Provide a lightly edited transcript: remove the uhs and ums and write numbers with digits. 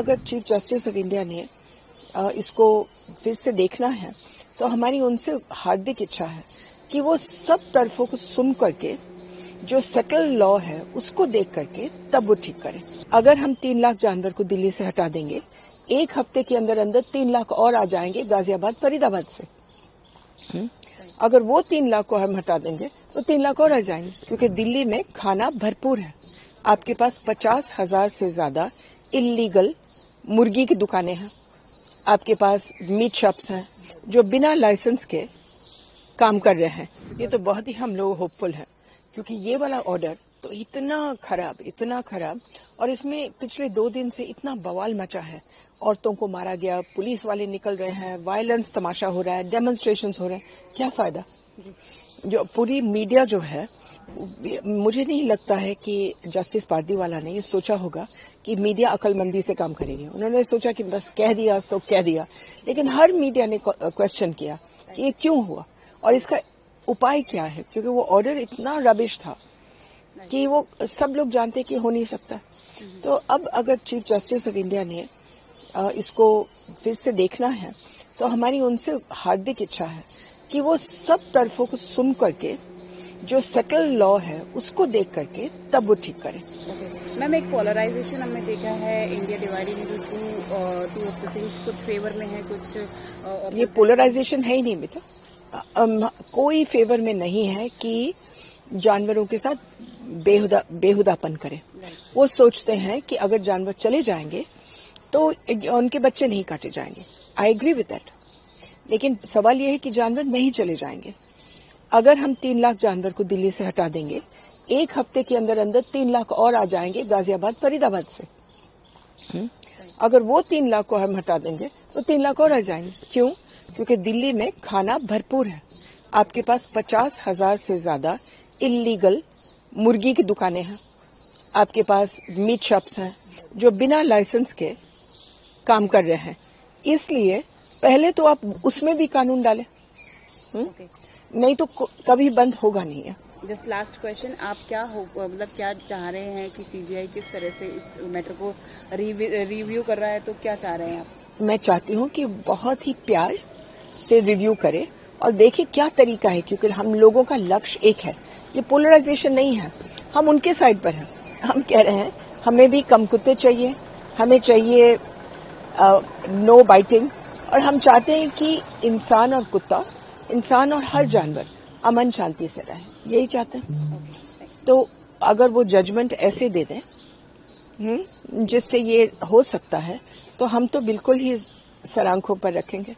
अगर chief justice of India ने इसको फिर से देखना है तो हमारी उनसे हार्दिक इच्छा है कि वो सब तरफों को सुन करके जो सेटल लॉ है उसको देख करके तब वो ठीक करें। अगर हम 3 लाख जानवर को दिल्ली से हटा देंगे, 1 हफ्ते के अंदर अंदर 3 लाख और आ जाएंगे गाजियाबाद फरीदाबाद से। अगर वो 3 लाख को हम हटा देंगे तो 3 लाख और आ जाएंगे, क्योंकि दिल्ली में खाना भरपूर है। आपके पास 50,000 से ज्यादा इल्लीगल मुर्गी की दुकानें हैं, आपके पास मीट शॉप्स हैं जो बिना लाइसेंस के काम कर रहे हैं। ये तो बहुत ही हम लोग होपफुल हैं, क्योंकि ये वाला ऑर्डर तो इतना खराब, और इसमें पिछले 2 दिन से इतना बवाल मचा है। औरतों को मारा गया, पुलिस वाले निकल रहे हैं, वायलेंस तमाशा हो रहा है, डेमोन्स्ट्रेशंस हो रहे हैं। क्या फायदा? जो पूरी मीडिया जो है, मुझे नहीं लगता है कि जस्टिस पारदीवाला ने ये सोचा होगा कि मीडिया अकलमंदी से काम करेगी। उन्होंने सोचा कि बस कह दिया सो कह दिया, लेकिन हर मीडिया ने क्वेश्चन किया कि ये क्यों हुआ और इसका उपाय क्या है, क्योंकि वो ऑर्डर इतना रबिश था कि वो सब लोग जानते कि हो नहीं सकता। तो अब अगर चीफ जस्टिस ऑफ इंडिया ने इसको फिर से देखना है तो हमारी उनसे हार्दिक इच्छा है कि वो सब तरफों को सुन करके जो सेटल लॉ है उसको देख करके तब वो ठीक करें। मैम, एक पोलराइजेशन हमने देखा है, India divided into two of the things, कुछ फेवर में है, कुछ ये पोलराइजेशन है ही नहीं बेटा। कोई फेवर में नहीं है कि जानवरों के साथ बेहुदापन करें। वो सोचते हैं कि अगर जानवर चले जाएंगे तो उनके बच्चे नहीं काटे जाएंगे। आई एग्री विद दैट, लेकिन सवाल ये है कि जानवर नहीं चले जाएंगे। अगर हम 3 लाख जानवर को दिल्ली से हटा देंगे, 1 हफ्ते के अंदर अंदर 3 लाख और आ जाएंगे गाजियाबाद फरीदाबाद से। अगर वो 3 लाख को हम हटा देंगे तो 3 लाख और आ जाएंगे। क्यों? क्योंकि दिल्ली में खाना भरपूर है। आपके पास 50,000 से ज्यादा इल्लीगल मुर्गी की दुकानें हैं, आपके पास मीट शॉप्स हैं जो बिना लाइसेंस के काम कर रहे हैं। इसलिए पहले तो आप उसमें भी कानून डालें, नहीं तो कभी बंद होगा नहीं है। जस्ट लास्ट क्वेश्चन, आप क्या चाह रहे हैं कि सीबीआई किस तरह से इस मैटर को रिव्यू कर रहा है, तो क्या चाह रहे हैं आप? मैं चाहती हूँ कि बहुत ही प्यार से रिव्यू करे और देखे क्या तरीका है, क्योंकि हम लोगों का लक्ष्य एक है। ये पोलराइजेशन नहीं है, हम उनके साइड पर हैं। हम कह रहे हैं हमें भी कम कुत्ते चाहिए, हमें चाहिए नो बाइटिंग, और हम चाहते हैं कि इंसान और कुत्ता, इंसान और हर जानवर अमन शांति से रहे, यही चाहते हैं। तो अगर वो जजमेंट ऐसे दे दें जिससे ये हो सकता है, तो हम तो बिल्कुल ही सर आंखों पर रखेंगे।